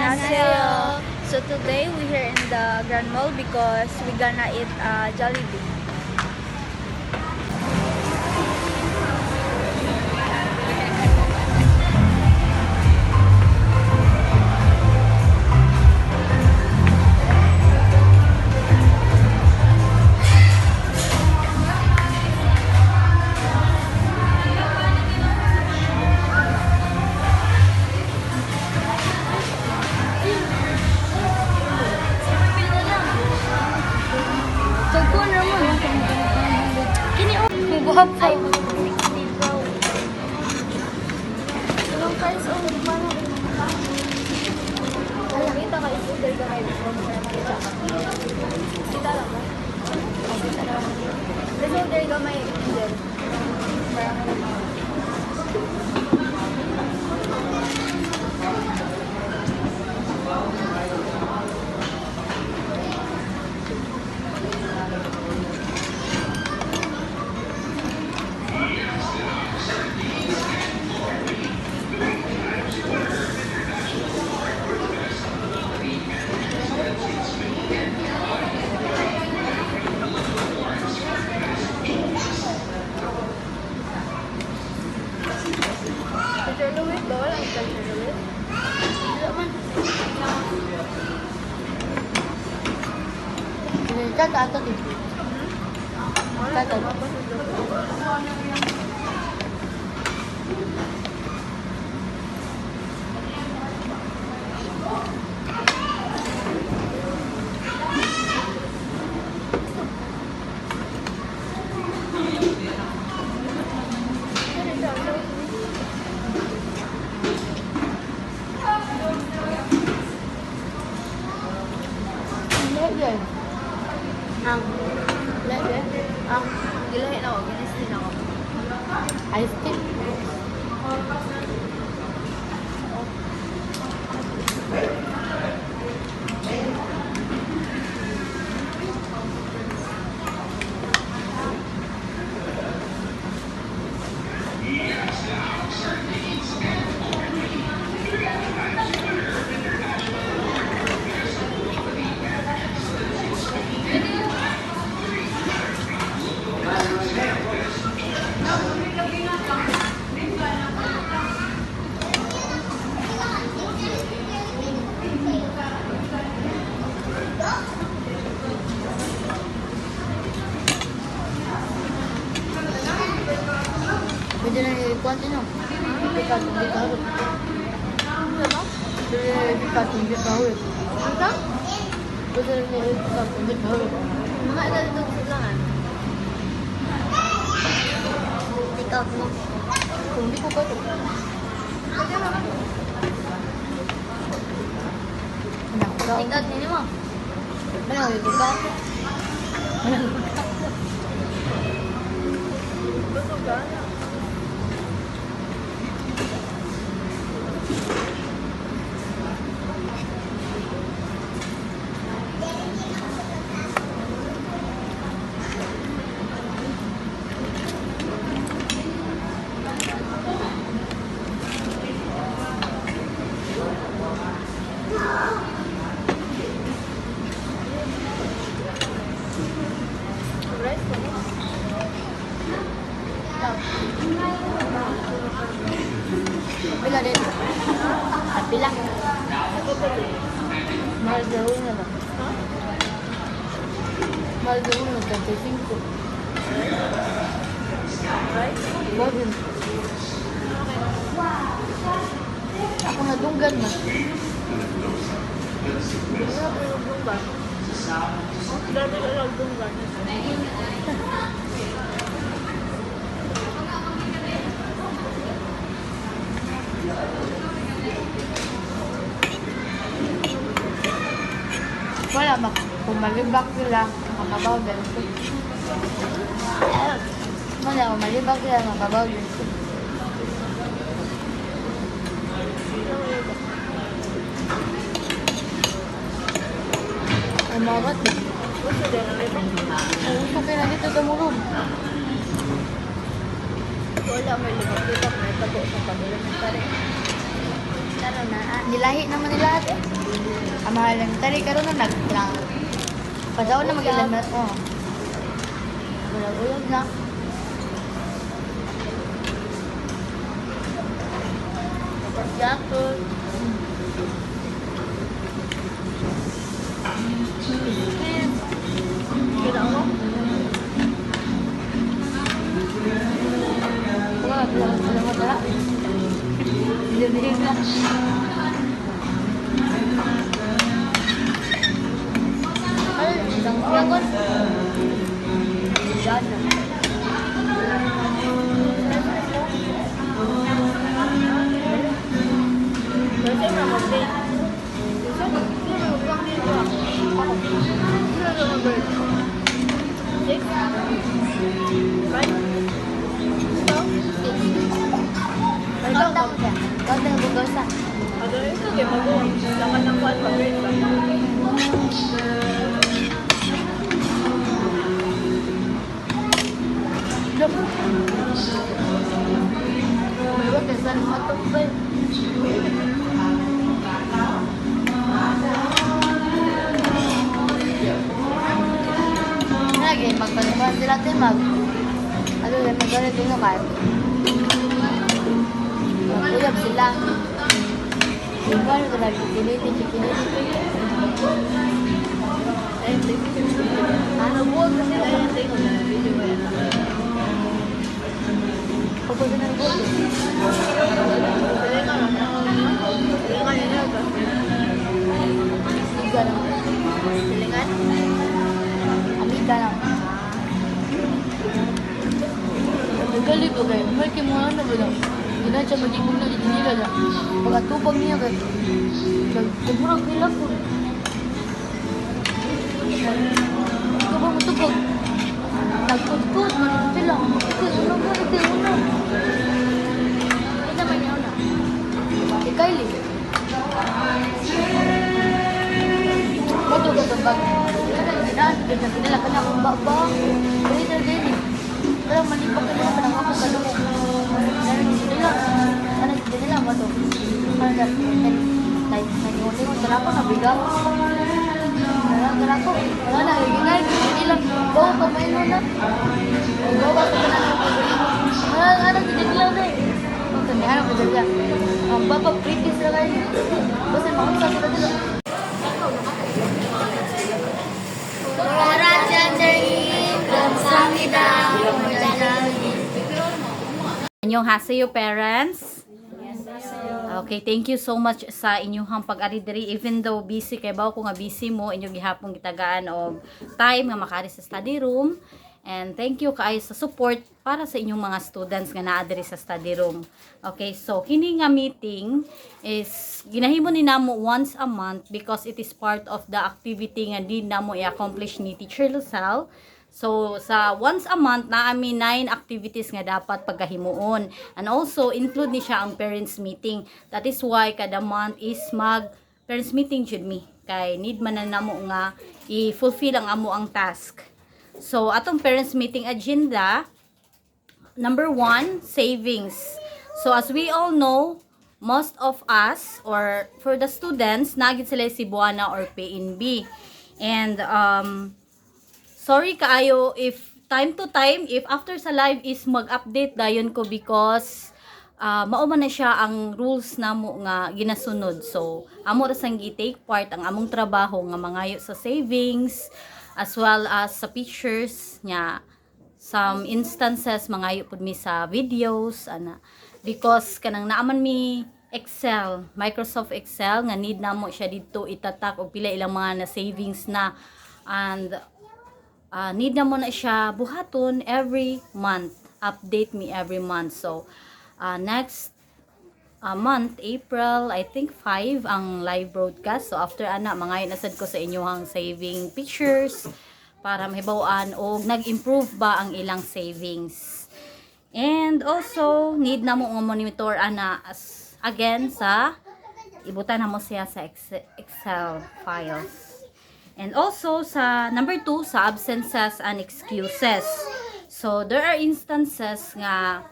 Annyeonghaseyo. So today we here in the Grand Mall because we gonna eat Jollibee. Ay, 60 bro. Ilang price on paano? Kita ka ito, dahil ka may kita lang ba? Kita lang. Kasi dahil ka may angel. Parang Louis, bawal ang Culture Louis? Wala man. Kata din. Kata. Ang lebe, ang gilahin ako, ginistin ako. Ice cream. Pwede na i-kuwan din yun. Ikat, hindi kahawit. Pwede na ikat, hindi kahawit. Ano? Pwede na ikat, hindi kahawit. Mga edad ito silangan. Ikaw mo. Kung hindi ko kahawit. Pwede naman. Anak, ikaw. Ikaw din mo. Anak, ikaw ka. Anak, ikaw ka. Gusto ka? Rice ko mo. Pila din. At pila. Mahal sa uno na. Mahal sa uno, 35. Rice? Bagin. Ako nadunggan na. Hindi na pinugong ba? Dati ka nagdong ba? Wala ba? Kung malibak sila, makabaw din. Wala, kung malibak sila, makabaw din. Ay, mabat eh. Gusto din ang ito. Gusto ka na dito tumulog. Wala may limang dito. May tago sa pag-elementary. Karon na. Nilahi naman nila ate. Ang mahal lang tari karon na naglang. Padaw na mag-ilan na oh. Uyog na. Yakul. Kira mo? Salamat na. Dili na. Ay, isang yakul. Yan na. Kasi na mag-date. Six? Five? Ikaw daw siya. Ikaw daw bugosa. Ano ito? Kaya mag-uwi. Lakan ng kuwan. Mag-grade ba? Look. May wag kasi matok ba? Lagi magpalipas sila tayo ano yan magalit yung nakal. Maguyab sila. Diba ano ka lagi kiniti. Ano buwag kasi na yung tingko na video ba yan? Pagod na buwag. Silingan lang. Silingan yun yun. Amiga lang. Silingan? Amiga lang. Nagalit ko kayo. May kimuha na ba lang? Hindi na siya magiging na nila lang. Pagkatupag niya kayo. Nagmurag nila po. Ikaw ba matupag? Nagpagpag. Manipot sila. Ikaw ba? Ikaw. Hindi naman yun na. Si Kylie. Bato ka sa bag. Ganyan nila ka na akong baba. Ganyan na din eh. Pero malipak ka nila. Parang ako ka nung. Hindi nila bato. Nag-iunting-un. Tara ko nabigang. Tara ko. Wala na. Hindi lang. Bawa pa may nuna. Bawa pa na ng pag-iunting. Ano hindi nila na eh. Ano ko dyan dyan? Ang baba pretty sila kayo. Kasi maunsa sila dito. Annyeonghaseyo parents. Okay, thank you so much sa inyong pag-ari even though busy kay bawo ko nga busy mo inyong gihapon gitagaan og time nga makaari sa study room. And thank you kaayo sa support para sa inyong mga students nga naa diri sa study room. Okay, so kini nga meeting is ginahimo ni namo once a month because it is part of the activity nga di namo i-accomplish ni Teacher Lucel. So sa once a month na ami 9 activities nga dapat pagkahimuon. And also include ni siya ang parents meeting. That is why kada month is mag parents meeting jud mi kay need man na namo nga i-fulfill ang amo ang task. So, atong parents meeting agenda, number 1, savings. So, as we all know, most of us, or for the students, nagit sila Cebuana or PNB. And, sorry kaayo if time to time, if after sa live is mag-update dayon ko because mao man na siya ang rules namo nga ginasunod. So, amo ra sang gi-take part ang among trabaho nga mangayo sa savings, as well as sa pictures nya some instances mangayo pud mi sa videos ana because kanang naaman mi Excel, Microsoft Excel nga need namo siya didto itatak og pila ilang mga na savings na and need namo na siya buhaton every month, update me every month. So next month, April, I think 5 ang live broadcast. So after ana, mangayon nasad ko sa inyong saving pictures para mahibaw-an og nag-improve ba ang ilang savings. And also, need na mo nga monitor ana again sa ibutan na mo siya sa Excel files. And also sa number 2, sa absences and excuses. So there are instances nga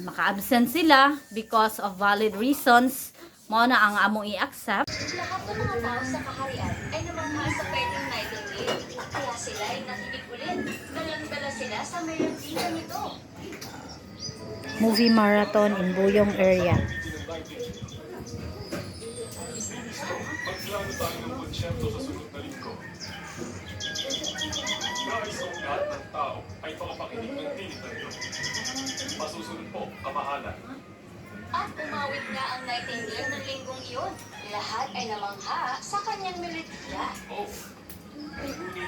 maka-absent sila because of valid reasons. Mao na ang among i-accept. Lahat ng mga tao sa kaharian ay namangha sa pwedeng Nightingale. Kaya sila ay nakinig ulit. Dalang-dala sila sa Merendina nito. Movie marathon in Buyong area. Magplano tayo ng konsyerto sa sunod na linggo. Nais kong lahat ng tao ay makapakinig ng tinig na ito. Masusunod po, kamahalan. At umawit nga ang Nightingale ng linggong iyon. Lahat ay namangha sa kanyang melodiya. Oh, ngunit